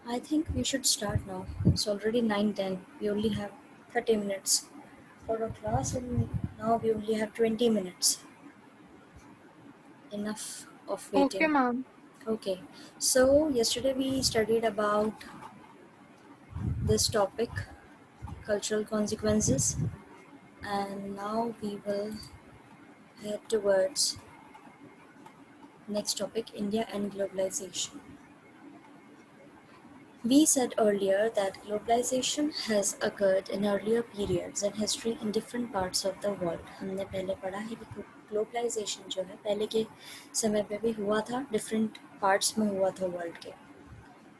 I think we should start now. It's already 9:10. We only have 30 minutes for a class, and now we only have 20 minutes. Enough of Okay, waiting. ma'am. Okay, so yesterday we studied about this topic, cultural consequences, and now we will head towards next topic, India and globalization. We said earlier that globalization has occurred in earlier periods in history in different parts of the world. हमने पहले पढ़ा है कि globalisation जो है पहले के समय पे भी हुआ था, different parts में हुआ था world के.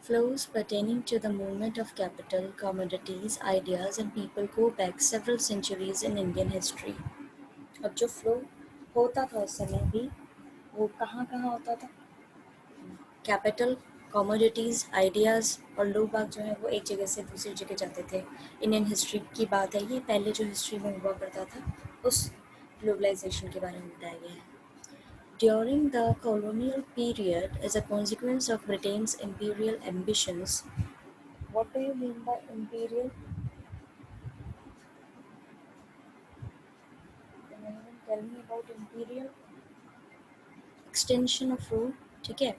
Flows pertaining to the movement of capital, commodities, ideas and people go back several centuries in Indian history. अब जो flow होता था उस समय भी वो कहाँ कहाँ होता था? कैपिटल, कमोडिटीज़, आइडियाज़ और लोग बाग जो हैं वो एक जगह से दूसरी जगह जाते थे. इंडियन हिस्ट्री की बात है ये, पहले जो हिस्ट्री में हुआ करता था उस ग्लोबलाइजेशन के बारे में बताया गया है. During the colonial period, as a consequence of Britain's imperial ambitions, what do you mean by imperial? Can anyone tell me about imperial? Extension of rule, ठीक है.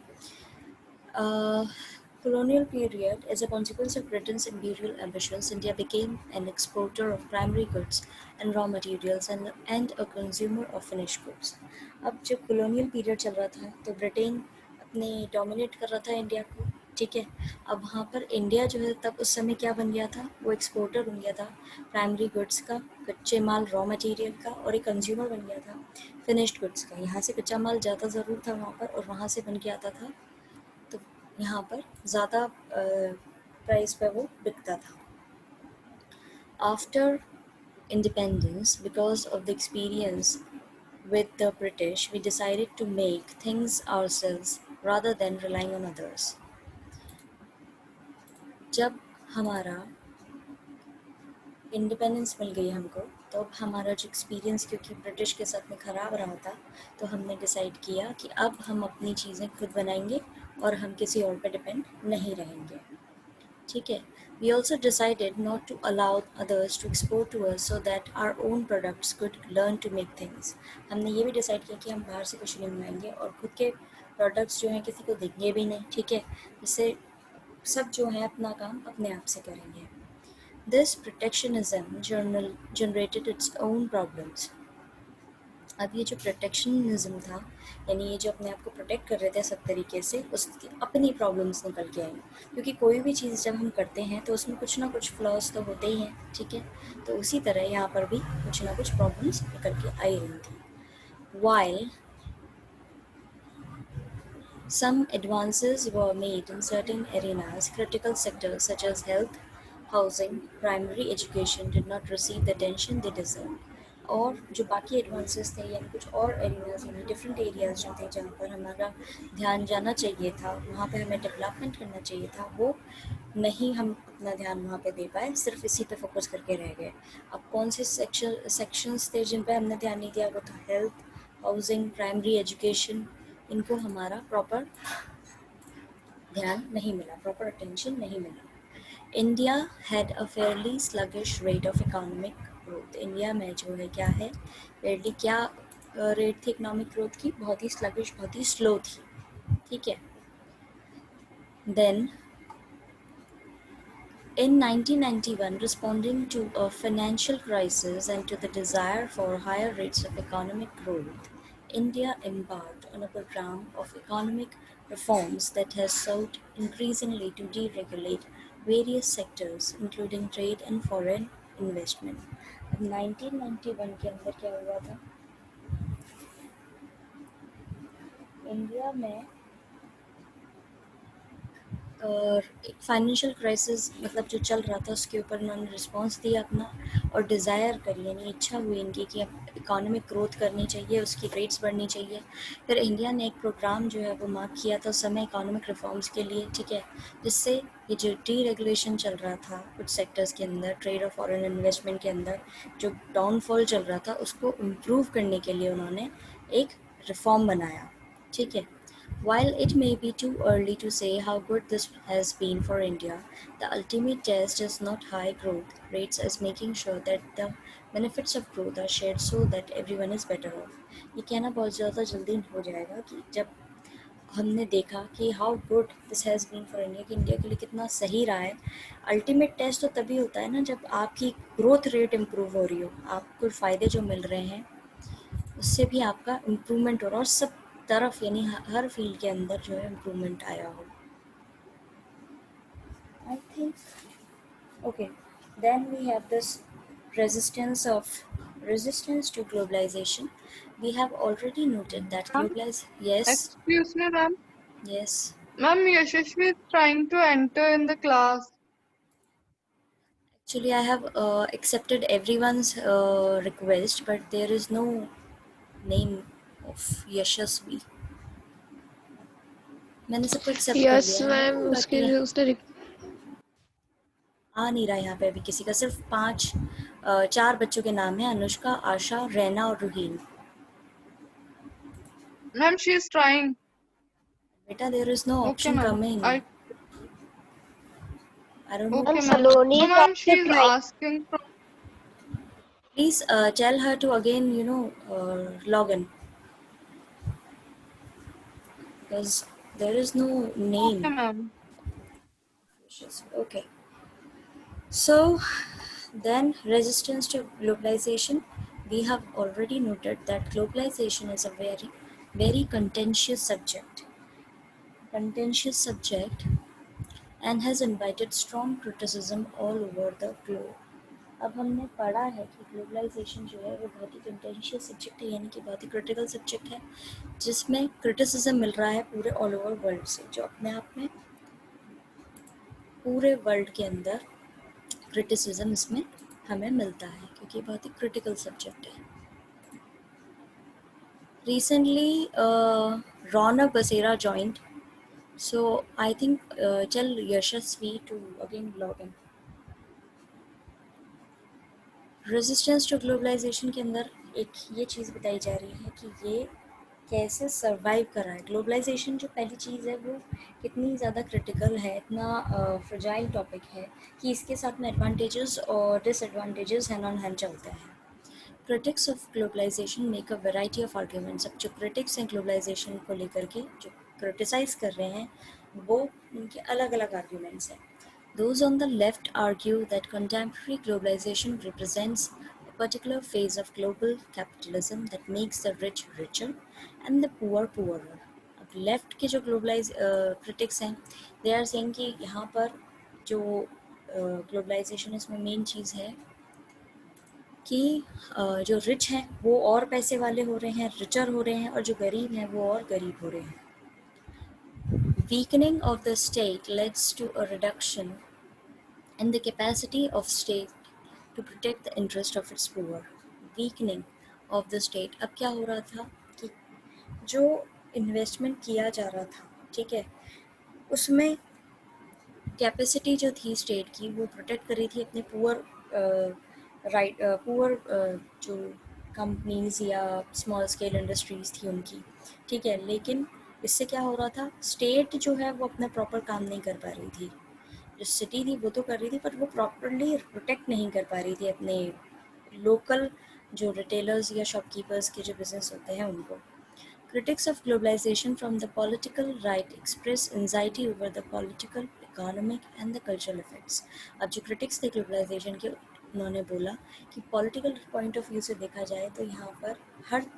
Colonial period, as a consequence of Britain's imperial ambitions, India became an exporter of primary goods and raw materials and a consumer of finished goods. अब जब colonial period चल रहा था तो Britain अपने dominate कर रहा था इंडिया को, ठीक है. अब वहाँ पर इंडिया जो है तब उस समय क्या बन गया था, वो एक्सपोर्टर बन गया था प्राइमरी गुड्स का, कच्चे माल रॉ मटेरियल का, और एक कंज्यूमर बन गया था फिनिश्ड गुड्स का. यहाँ से कच्चा माल ज़्यादा ज़रूर था वहाँ पर और वहाँ से बन के आता था, तो यहाँ पर ज़्यादा प्राइस पे वो बिकता था. After independence, because of the experience with the British, we decided to make things ourselves rather than relying on others. जब हमारा इंडिपेंडेंस मिल गई हमको, तो अब हमारा जो एक्सपीरियंस क्योंकि ब्रिटिश के साथ में ख़राब रहा था, तो हमने डिसाइड किया कि अब हम अपनी चीज़ें खुद बनाएंगे और हम किसी और पे डिपेंड नहीं रहेंगे, ठीक है. We also decided not to allow others to export to us so that our own products could learn to make things. हमने ये भी डिसाइड किया कि हम बाहर से कुछ नहीं मंगाएंगे और खुद के प्रोडक्ट्स जो हैं किसी को देंगे भी नहीं, ठीक है. इससे सब जो है अपना काम अपने आप से करेंगे. This protectionism generated its own problems. अब ये जो प्रोटेक्शनिज्म था, यानी ये जो अपने आप को प्रोटेक्ट कर रहे थे सब तरीके से, उसकी अपनी प्रॉब्लम्स निकल के आई. क्योंकि कोई भी चीज़ जब हम करते हैं तो उसमें कुछ ना कुछ फ्लॉज तो होते ही हैं, ठीक है. तो उसी तरह यहाँ पर भी कुछ ना कुछ प्रॉब्लम्स निकल के आई रही थी. While some advances were made in certain arenas, critical sectors such as health, housing, primary education did not receive the attention they deserved. और जो बाकी एडवांसेस थे यानी कुछ और एरियाज यानी डिफरेंट एरियाज जो थे जहाँ पर हमारा ध्यान जाना चाहिए था, वहाँ पे हमें डेवलपमेंट करना चाहिए था, वो नहीं हम अपना ध्यान वहाँ पे दे पाए, सिर्फ इसी पे फोकस करके रह गए. अब कौन से सेक्शंस थे जिन पे हमने ध्यान नहीं दिया, वो था हेल्थ, हाउसिंग, प्राइमरी एजुकेशन. इनको हमारा प्रॉपर ध्यान नहीं मिला, प्रॉपर अटेंशन नहीं मिला. India had a fairly sluggish rate of economic growth. India में जो है क्या है, फेयरली क्या रेट थी इकोनॉमिक ग्रोथ की, बहुत ही स्लगिश, बहुत ही स्लो थी, ठीक है. Then in 1991, responding to a financial crisis and to the desire for higher rates of economic growth, India embarked on a program of economic reforms that has sought increasingly to deregulate various sectors, including trade and foreign investment. अब 1991 के अंदर क्या हुआ था, India में और एक financial crisis मतलब जो चल रहा था उसके ऊपर उन्होंने रिस्पांस दिया अपना, और डिज़ायर करी यानी इच्छा हुई इनकी कि अब इकोनॉमिक ग्रोथ करनी चाहिए, उसकी रेट्स बढ़नी चाहिए. फिर इंडिया ने एक प्रोग्राम जो है वो मार्क किया था उस समय इकोनॉमिक रिफॉर्म्स के लिए, ठीक है, जिससे ये जो डी रेगुलेशन चल रहा था कुछ सेक्टर्स के अंदर, ट्रेड और फॉरेन इन्वेस्टमेंट के अंदर जो डाउनफॉल चल रहा था, उसको इम्प्रूव करने के लिए उन्होंने एक रिफॉर्म बनाया, ठीक है. While it may be too early to say how good this has been for India, the ultimate test is not high growth rates as making sure that the benefits of growth are shared so that everyone is better off. ये कहना बहुत ज़्यादा जल्दी हो जाएगा कि जब हमने देखा कि how good this has been for India, कि इंडिया के लिए कितना सही रहा है। अल्टीमेट टेस्ट तो तभी होता है ना जब आपकी ग्रोथ रेट इम्प्रूव हो रही हो, आपको फ़ायदे जो मिल रहे हैं उससे भी आपका इम्प्रूवमेंट हो रहा हो, और सब तरफ यानी हर फील्ड के अंदर जो है इम्प्रूवमेंट आया हो। I think okay, then we have this resistance of resistance to globalization. We have already noted that Ma'am, globalize yes, excuse me, ma'am. yes. Ma'am, Yashashvi is trying to enter in the class. Actually, I have accepted everyone's request, but there is no name of यशस्वी। मैंने सबको accept कर yes लिया ma'am, है, but उसके उसने आ नहीं रहा यहाँ पे अभी किसी का। सिर्फ चार बच्चों के नाम है, अनुष्का, आशा, रैना और Ruheen. Ma'am, she is trying. बेटा, there is no Okay, option ma'am. Coming. I don't know. Ma'am Okay, ma'am. Saloni No, is ma'am, she also is trying. asking. Please tell her to again log in, because there is no name. Okay, ma'am. Okay, so then resistance to globalization. We have already noted that globalization is a very contentious subject and has invited strong criticism all over the globe. अब हमने पढ़ा है कि globalisation जो है वो बहुत ही contentious subject है, यानी कि बहुत ही क्रिटिकल सब्जेक्ट है, जिसमें क्रिटिसिज्म मिल रहा है पूरे ऑल ओवर वर्ल्ड से, जो अपने आप में पूरे वर्ल्ड के अंदर क्रिटिसिज्म इसमें हमें मिलता है, क्योंकि बहुत ही क्रिटिकल सब्जेक्ट है। Recently Raunak Basera joined, so I think tell Yashasvi to again log in. Resistance to globalisation के अंदर एक ये चीज़ बताई जा रही है कि ये कैसे सर्वाइव कर रहा है। ग्लोबलाइजेशन जो पहली चीज़ है वो कितनी ज़्यादा क्रिटिकल है, इतना फ्रजाइल टॉपिक है कि इसके साथ में एडवांटेजेस और डिसएडवांटेजेस हैंड ऑन हैंड चलते हैं। Critics of globalisation make a variety of arguments. अब जो क्रिटिक्स हैं ग्लोबलाइजेशन को लेकर के, जो क्रिटिसाइज़ कर रहे हैं, वो उनके अलग अलग आर्ग्यूमेंट्स हैं। Those on the left argue that contemporary globalization represents a particular phase of global capitalism that makes the rich richer and the poor poorer. अब लेफ्ट के जो ग्लोबलाइज क्रिटिक्स हैं, दे आर सेइंग कि यहाँ पर जो globalisation इसमें main चीज़ है कि जो रिच हैं वो और पैसे वाले हो रहे हैं, रिचर हो रहे हैं, और जो गरीब हैं वो और गरीब हो रहे हैं। Weakening of the state leads to a reduction in the capacity of state to protect the interest of its poor. Weakening of the state, अब क्या हो रहा था कि जो इन्वेस्टमेंट किया जा रहा था, ठीक है, उसमें कैपेसिटी जो थी स्टेट की वो प्रोटेक्ट कर रही थी अपने पुअर पुअर जो कंपनीज या स्मॉल स्केल इंडस्ट्रीज़ थी उनकी, ठीक है। लेकिन इससे क्या हो रहा था, स्टेट जो है वो अपना प्रॉपर काम नहीं कर पा रही थी। जो सिटी थी वो तो कर रही थी, पर वो प्रॉपरली प्रोटेक्ट नहीं कर पा रही थी अपने लोकल जो रिटेलर्स या शॉपकीपर्स के जो बिजनेस होते हैं उनको। Critics of globalization from the political right express anxiety over the political, economic and the cultural effects. अब जो critics थे globalization के, उन्होंने बोला कि political point of view से देखा जाए तो यहाँ पर हर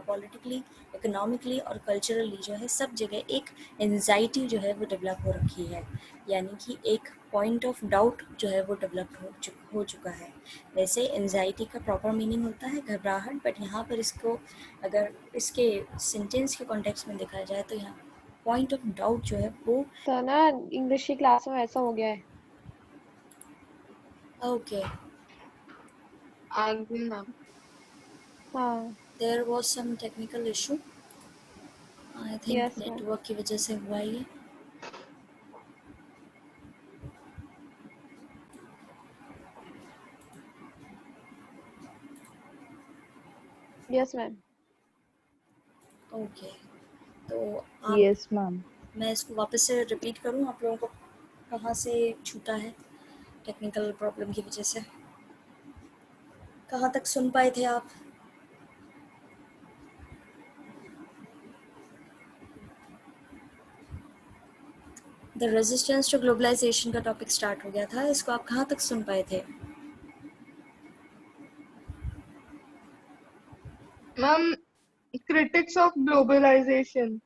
पॉलिटिकली, इकोनॉमिकली और कल्चरली जो है सब जगह एक एंजाइटी जो है वो डेवलप हो रखी है, यानी कि एक पॉइंट ऑफ डाउट जो है वो डेवलप हो चुका है। वैसे एंजाइटी का प्रॉपर मीनिंग होता है घबराहट, बट यहाँ पर इसको अगर इसके सेंटेंस के कॉन्टेक्स्ट में देखा जाए तो यहाँ पॉइंट ऑफ डाउट जो है वो तो ना इंग्लिश की क्लास में ऐसा हो गया है। Okay, Agree, ma'am. हाँ, there was some technical issue, I think yes ma'am. Network की वजह से हुआ ये। Yes ma'am. ओके, तो आप Yes, ma'am. मैं इसको वापस से रिपीट करूं, आप लोगों को कहाँ से छूटा है टेक्निकल प्रॉब्लम की वजह से? कहाँ तक सुन पाए थे आप? द रेजिस्टेंस टू ग्लोबलाइजेशन का टॉपिक स्टार्ट हो गया था, इसको आप कहाँ तक सुन पाए थे? Ma'am, critics of globalization.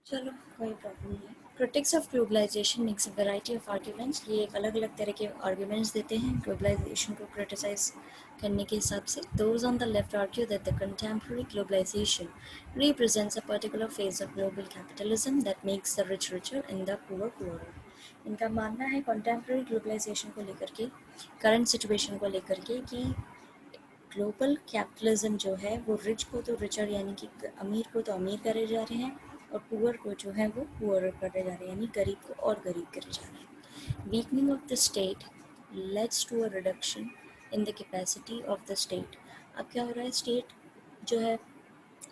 चलो कोई प्रॉब्लम नहीं। Critics of globalisation makes a variety of arguments, ये एक अलग अलग तरह के आर्ग्यूमेंट्स देते हैं ग्लोबलाइजेशन को क्रिटिसाइज करने के हिसाब से। Those on the left argue that the contemporary globalisation represents a particular phase of global capitalism that makes the rich richer and the poor poorer. इनका मानना है कंटेम्प्रेरी ग्लोबलाइजेशन को लेकर के, करंट सिचुएशन को लेकर के, कि ग्लोबल कैपिटलिज्म जो है वो रिच को तो रिचर यानी कि अमीर को तो अमीर करे जा रहे हैं, और पुअर को जो है वो पुअर करे जा रहे हैं, यानी गरीब को और गरीब करे जा रहे हैं। Weakening of the state leads to a reduction in the capacity of the state. अब क्या हो रहा है, स्टेट जो है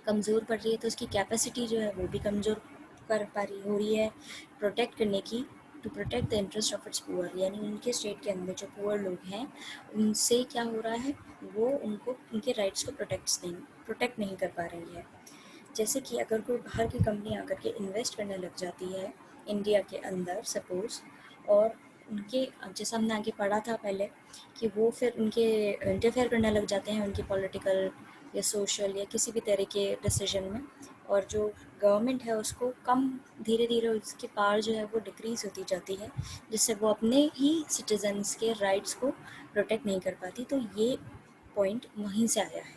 कमज़ोर पड़ रही है, तो उसकी कैपेसिटी जो है वो भी कमज़ोर कर पा रही हो रही है प्रोटेक्ट करने की, to protect the interest of its poor, यानी उनके स्टेट के अंदर जो पुअर लोग हैं उनसे क्या हो रहा है, वो उनको उनके राइट्स को प्रोटेक्ट नहीं कर पा रही है। जैसे कि अगर कोई बाहर की कंपनी आकर के इन्वेस्ट करने लग जाती है इंडिया के अंदर सपोज़, और उनके, जैसा हमने आगे पढ़ा था पहले, कि वो फिर उनके इंटरफेयर करने लग जाते हैं उनकी पॉलिटिकल या सोशल या किसी भी तरह के डिसीजन में, और जो गवर्नमेंट है उसको कम धीरे धीरे उसकी पावर जो है वो डिक्रीज़ होती जाती है, जिससे वो अपने ही सिटीजन्स के राइट्स को प्रोटेक्ट नहीं कर पाती। तो ये पॉइंट वहीं से आया है।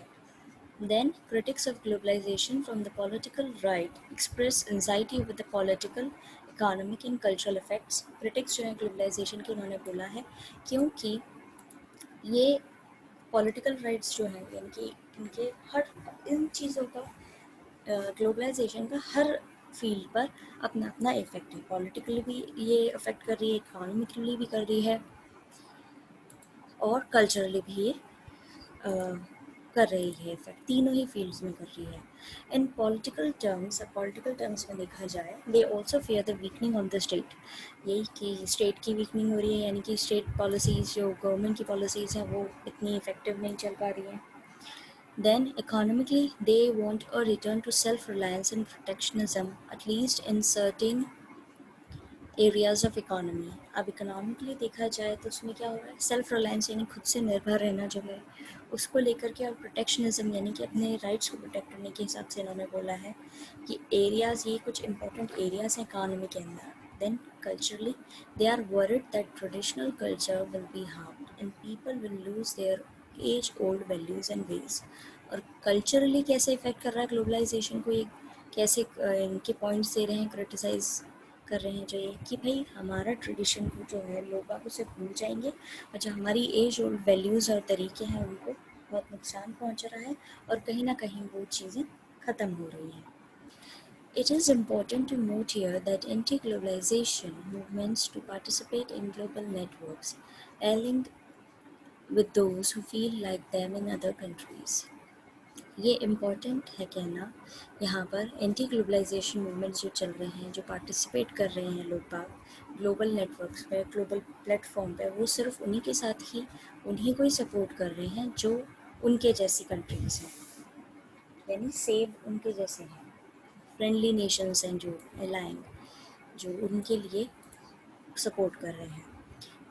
Then, critics of globalization from the political right express anxiety with the political, economic and cultural effects. Critics जो है globalization के, उन्होंने बोला है क्योंकि ये पॉलिटिकल राइट्स जो हैं, यानी कि इनके हर इन चीज़ों का, ग्लोबलाइजेशन का हर फील्ड पर अपना अपना इफेक्ट है। पॉलिटिकली भी ये अफेक्ट कर रही है, इकोनॉमिकली भी कर रही है, और कल्चरली भी ये कर रही है इफेक्ट, तीनों ही फील्ड्स में कर रही है। इन पॉलिटिकल टर्म्स में देखा जाए, they also fair the weakening of the state, यही कि स्टेट की वीकनिंग हो रही है, यानी कि स्टेट पॉलिसीज़ जो गवर्नमेंट की पॉलिसीज़ हैं वो इतनी इफेक्टिव नहीं चल पा रही हैं। Then economically they want a return to self reliance and protectionism, at least in certain areas of economy. अब इकोनॉमिकली देखा जाए तो उसमें क्या हो रहा है, सेल्फ रिलायंस यानी खुद से निर्भर रहना जो है उसको लेकर के, और प्रोटेक्शनिज्म यानी कि अपने राइट्स को प्रोटेक्ट करने के हिसाब से इन्होंने बोला है कि एरियाज़, ये कुछ इंपॉर्टेंट एरियाज़ हैं इकोनॉमी के अंदर। Then culturally they are worried that traditional culture will be harmed and people will lose their age old values and ways. और कल्चरली कैसे इफेक्ट कर रहा है ग्लोबलाइजेशन को, ये कैसे इनके पॉइंट्स दे रहे हैं, क्रिटिसाइज़ कर रहे हैं जो ये, कि भाई हमारा ट्रेडिशन को जो है लोग आप उसे भूल जाएंगे, और जो हमारी एज और वैल्यूज़ और तरीके हैं उनको बहुत नुकसान पहुंच रहा है, और कहीं ना कहीं वो चीज़ें ख़त्म हो रही हैं। It is important to note here that anti-globalization movements to participate in global networks, allying with those who feel like them in other countries. ये इम्पॉर्टेंट है कहना यहाँ पर, एंटी ग्लोबलाइजेशन मूवमेंट्स जो चल रहे हैं, जो पार्टिसिपेट कर रहे हैं लोग बाग ग्लोबल नेटवर्क्स पे, ग्लोबल प्लेटफॉर्म पे, वो सिर्फ उन्हीं के साथ ही उन्हीं को ही सपोर्ट कर रहे हैं जो उनके जैसी कंट्रीज़ हैं, यानी सेम उनके जैसे हैं, फ्रेंडली नेशंस हैं जो अलाइंग, जो उनके लिए सपोर्ट कर रहे हैं।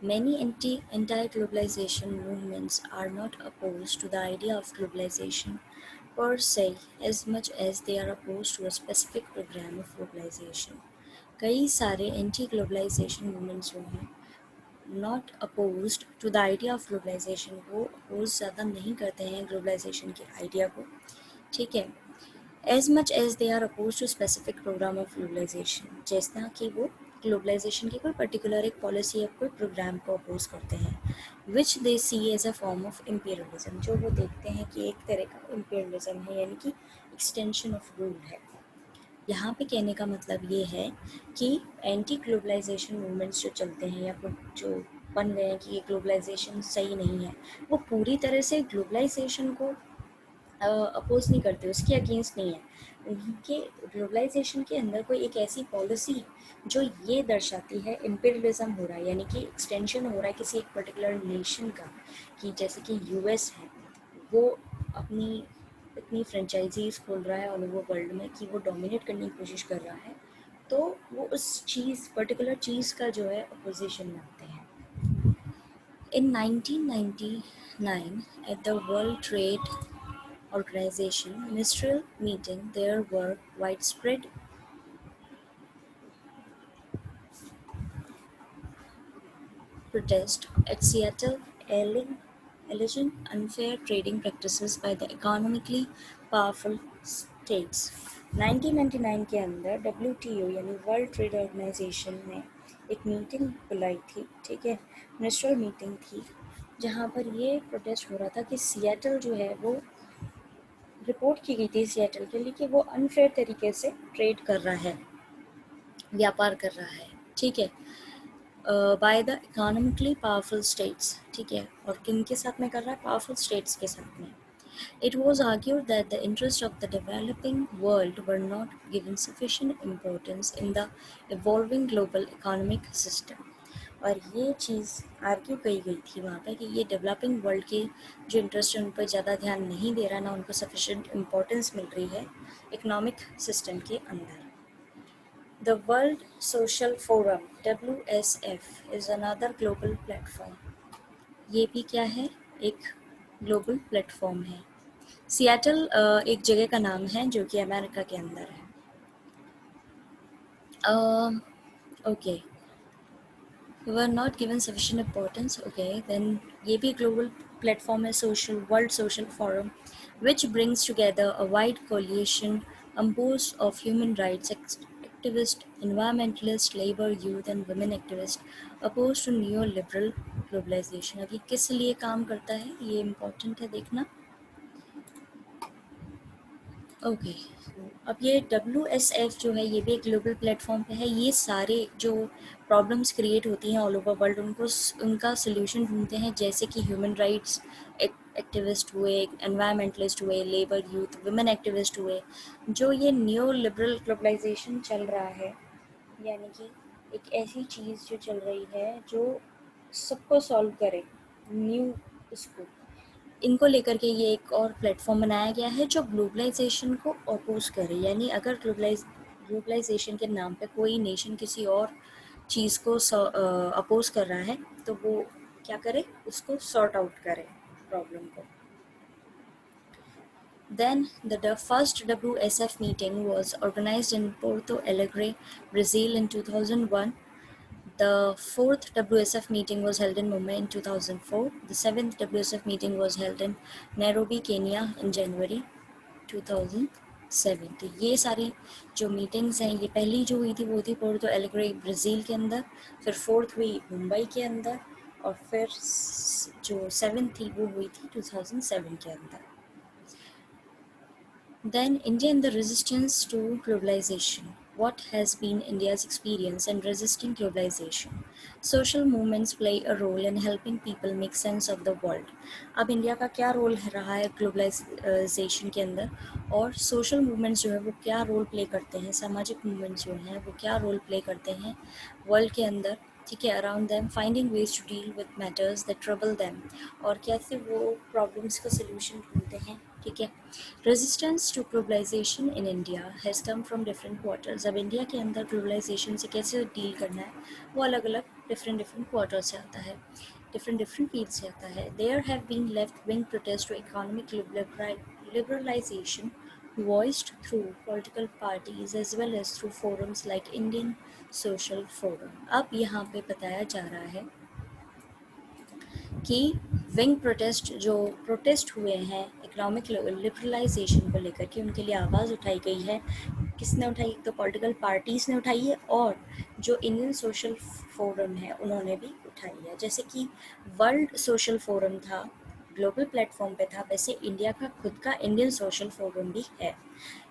Many anti-globalization movements are not opposed to the idea of globalization per se as much as they are opposed to a specific program of globalization. कई सारे anti-globalization movements जो हैं not opposed to the idea of globalization, वो oppose ज़्यादा नहीं करते हैं globalization के idea को, ठीक है, as much as they are opposed to specific program of globalization, जैसा कि वो ग्लोबलाइजेशन की कोई पर्टिकुलर एक पॉलिसी या कोई प्रोग्राम को अपोज करते हैं, which they see as a form of imperialism, जो वो देखते हैं कि एक तरह का इम्पीरियलिज्म है, यानी कि एक्सटेंशन ऑफ रूल है। यहाँ पे कहने का मतलब ये है कि एंटी ग्लोबलाइजेशन मूवमेंट्स जो चलते हैं या फिर जो बन गए हैं कि ये ग्लोबलाइजेशन सही नहीं है, वो पूरी तरह से ग्लोबलाइजेशन को अपोज नहीं करते, उसके अगेंस्ट नहीं है। उनके ग्लोबलाइजेशन के अंदर कोई एक ऐसी पॉलिसी जो ये दर्शाती है इम्पीरियलिज्म हो रहा है, यानी कि एक्सटेंशन हो रहा है किसी एक पर्टिकुलर नेशन का, कि जैसे कि यूएस है, वो अपनी इतनी फ्रेंचाइजीज खोल रहा है ऑल ओवर वर्ल्ड में कि वो डोमिनेट करने की कोशिश कर रहा है, तो वो उस चीज़ पर्टिकुलर चीज़ का जो है अपोजिशन में आते हैं। In 1999, at the World Trade Organization ministerial meeting, there were widespread protests at Seattle alleging unfair trading practices by the economically powerful states. 1999 के अंदर WTO यानी वर्ल्ड ट्रेड ऑर्गेनाइजेशन ने एक मीटिंग बुलाई थी, ठीक है, मिनिस्ट्रियल मीटिंग थी, जहाँ पर ये प्रोटेस्ट हो रहा था कि सियाटल जो है वो रिपोर्ट की गई थी सियाटल के लिए कि वो अनफेयर तरीके से ट्रेड कर रहा है, व्यापार कर रहा है, ठीक है, by the economically powerful states, ठीक है, और किन के साथ में कर रहा है, पावरफुल स्टेट्स के साथ में। It was argued that the interests of the developing world were not given sufficient importance in the evolving global economic system. और ये चीज़ आर्ग्यू कही गई थी वहाँ पे कि ये डेवलपिंग वर्ल्ड के जो इंटरेस्ट है उन पर ज़्यादा ध्यान नहीं दे रहा, ना उनको सफिशेंट इम्पोर्टेंस मिल रही है इकोनॉमिक सिस्टम के अंदर। The World Social Forum WSF is another global platform. ये भी क्या है, एक ग्लोबल प्लेटफॉर्म है। सियाटल एक जगह का नाम है जो कि अमेरिका के अंदर है। Okay, were not given sufficient importance. Okay, then ये भी global platform है, World Social Forum, which brings together a wide coalition composed of human rights activists, environmentalists, labor, youth and women activists opposed to neoliberal globalization. अब ये किस लिए काम करता है, ये important है देखना। ओके, अब ये WSF जो है ये भी एक ग्लोबल प्लेटफॉर्म पे है। ये सारे जो प्रॉब्लम्स क्रिएट होती हैं ऑल ओवर वर्ल्ड उनका सोल्यूशन ढूंढते हैं, जैसे कि ह्यूमन राइट्स एक्टिविस्ट हुए, एनवायरमेंटलिस्ट हुए, लेबर यूथ वुमेन एक्टिविस्ट हुए। जो ये न्यू लिबरल ग्लोबलाइजेशन चल रहा है, यानी कि एक ऐसी चीज़ जो चल रही है जो सबको सॉल्व करे, न्यू उसको, इनको लेकर के ये एक और प्लेटफॉर्म बनाया गया है जो ग्लोबलाइजेशन को अपोज करे। यानी अगर ग्लोबलाइजेशन के नाम पे कोई नेशन किसी और चीज़ को अपोज कर रहा है तो वो क्या करे, उसको सॉर्ट आउट करे प्रॉब्लम को। Then the first WSF meeting was organized in Porto Alegre, Brazil in 2001. The fourth WSF meeting was held in Mumbai in 2004. The seventh WSF meeting was held in Nairobi, Kenya in January 2007. तो ये सारी जो meetings हैं, ये पहली जो हुई थी वो थी पोर्टो एलेग्रे ब्राज़ील के अंदर, फिर फोर्थ हुई मुंबई के अंदर, और फिर जो सेवेंथ थी वो हुई थी 2007 के अंदर। Then India and the resistance to globalization. What has been India's experience in resisting globalization? Social movements play a role in helping people make sense of the world. अब इंडिया का क्या रोल रहा है ग्लोबलाइजेशन के अंदर, और social movements जो है वो क्या रोल प्ले करते हैं, सामाजिक मूवमेंट्स जो हैं वो क्या रोल प्ले करते हैं वर्ल्ड के अंदर, ठीक है, around them, finding ways to deal with matters that trouble them, और कैसे वो प्रॉब्लम्स का सोल्यूशन ढूंढते हैं, ठीक है। Resistance to globalisation in India has come from different quarters. अब इंडिया के अंदर ग्लोबलाइजेशन से कैसे डील करना है वो अलग अलग डिफरेंट क्वार्टर से आता है, डिफरेंट फील्ड से आता है। There have been left wing protest to economic liberalization voiced through political parties as well as through forums like Indian Social Forum. अब यहाँ पे बताया जा रहा है कि विंग प्रोटेस्ट जो प्रोटेस्ट हुए हैं इकोनॉमिक लिबरलाइजेशन को लेकर के, उनके लिए आवाज़ उठाई गई है। किसने उठाई? तो पॉलिटिकल पार्टीज़ ने उठाई है, और जो इंडियन सोशल फोरम है उन्होंने भी उठाई है। जैसे कि वर्ल्ड सोशल फोरम था, ग्लोबल प्लेटफॉर्म पे था, वैसे इंडिया का खुद का इंडियन सोशल फोरम भी है।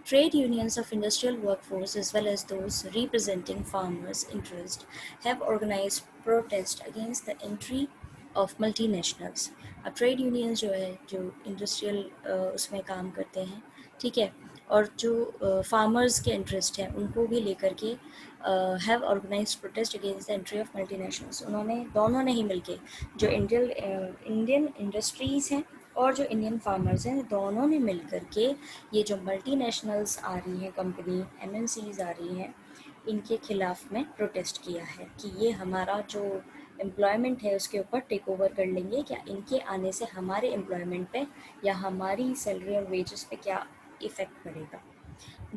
Trade unions of industrial workforce as well as those representing farmers' interest have organized protest against the entry of multinationals. अब ट्रेड यूनियंस जो है, जो इंडस्ट्रियल उसमें काम करते हैं, ठीक है, और जो फार्मर्स के इंटरेस्ट हैं उनको भी लेकर के have organised protest against the entry of multinationals. उन्होंने दोनों ने ही मिलके, जो इंडियन इंडस्ट्रीज़ हैं और जो इंडियन फार्मर्स हैं, दोनों ने मिल कर के ये जो मल्टीनेशनल्स आ रही हैं, कंपनी एमएनसीज आ रही हैं, इनके खिलाफ में प्रोटेस्ट किया है कि ये हमारा जो एम्प्लॉयमेंट है उसके ऊपर टेक ओवर कर लेंगे। क्या इनके आने से हमारे एम्प्लॉयमेंट पे या हमारी सैलरी और वेजेस पे क्या इफ़ेक्ट पड़ेगा।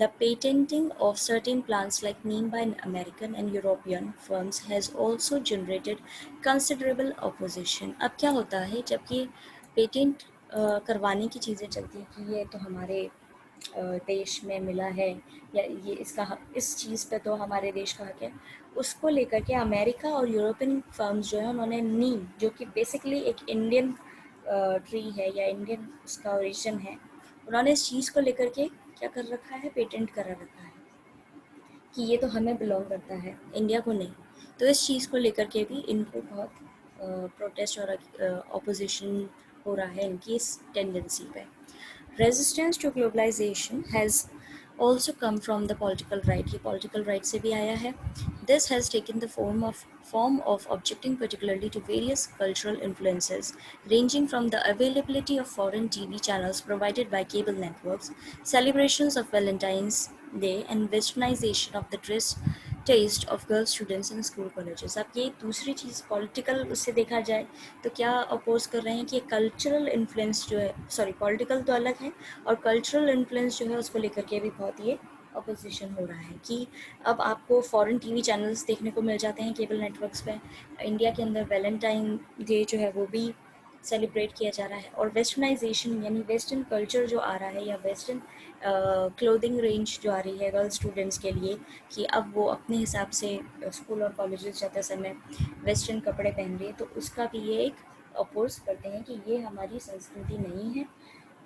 The patenting of certain plants like neem by American and European firms has also generated considerable opposition. अब क्या होता है जब ये पेटेंट करवाने की चीज़ें चलती हैं कि ये तो हमारे देश में मिला है, या ये इस चीज़ पे तो हमारे देश का हक है, उसको लेकर के अमेरिका और यूरोपियन फर्म्स जो है उन्होंने नीम, जो कि बेसिकली एक इंडियन ट्री है या इंडियन उसका ओरिजिन है, उन्होंने इस चीज़ को लेकर के क्या कर रखा है, पेटेंट करा रखा है कि ये तो हमें बिलोंग करता है, इंडिया को नहीं। तो इस चीज़ को लेकर के भी इनको बहुत प्रोटेस्ट और ऑपोजिशन हो रहा है इनकी इस टेंडेंसी पे। Resistance to globalization has also come from the political right. ये political right से भी आया है. This has taken the form of objecting particularly to various cultural influences, ranging from the availability of foreign TV channels provided by cable networks, celebrations of Valentine's Day, and westernization of the dress taste of girl students in school colleges. अब ये दूसरी चीज़ political उससे देखा जाए तो क्या oppose कर रहे हैं कि कल्चरल इन्फ्लुएंस जो है, सॉरी पॉलिटिकल तो अलग है, और कल्चरल इन्फ्लुएंस जो है उसको लेकर के भी बहुत ये अपोजिशन हो रहा है कि अब आपको फॉरेन टीवी चैनल्स देखने को मिल जाते हैं केबल नेटवर्क्स पे। इंडिया के अंदर वैलेंटाइन डे जो है वो भी सेलिब्रेट किया जा रहा है, और वेस्टर्नाइजेशन यानी वेस्टर्न कल्चर जो आ रहा है, या वेस्टर्न क्लोथिंग रेंज जो आ रही है गर्ल स्टूडेंट्स के लिए, कि अब वो अपने हिसाब से स्कूल और कॉलेजेस जाते समय वेस्टर्न कपड़े पहन रही है, तो उसका भी ये एक अपोज करते हैं कि ये हमारी संस्कृति नहीं है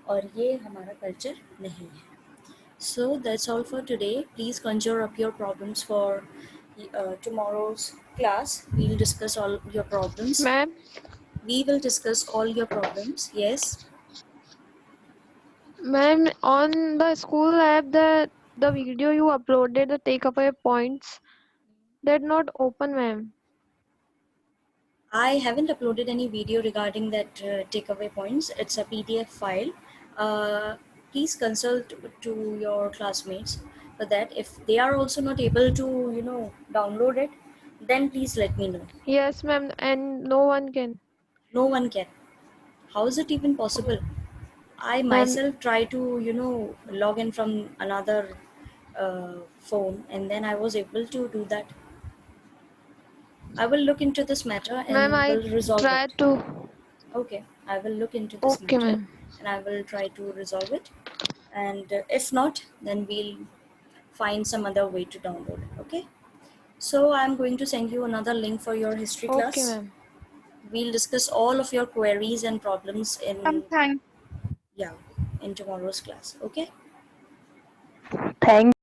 और ये हमारा कल्चर नहीं है। So that's all for today. Please conjure up your problems for tomorrow's class. We'll discuss all your problems. Ma'am We will discuss all your problems. Yes. Ma'am on the school app the video you uploaded the takeaway points that not open ma'am. I haven't uploaded any video regarding that takeaway points. It's a PDF file. Uh, Please consult to your classmates for that. If they are also not able to, download it, then please let me know. Yes ma'am, and no one can. No one can. How is it even possible? I Ma'am, myself try to, log in from another phone, and then I was able to do that. I will look into this matter ma'am and I will resolve try it. to. Okay, I will look into this Okay matter ma'am. and I will try to resolve it. And if not, then we'll find some other way to download it. Okay. So I'm going to send you another link for your history Okay class. ma'am. We'll discuss all of your queries and problems Thank in tomorrow's class. Okay. Thank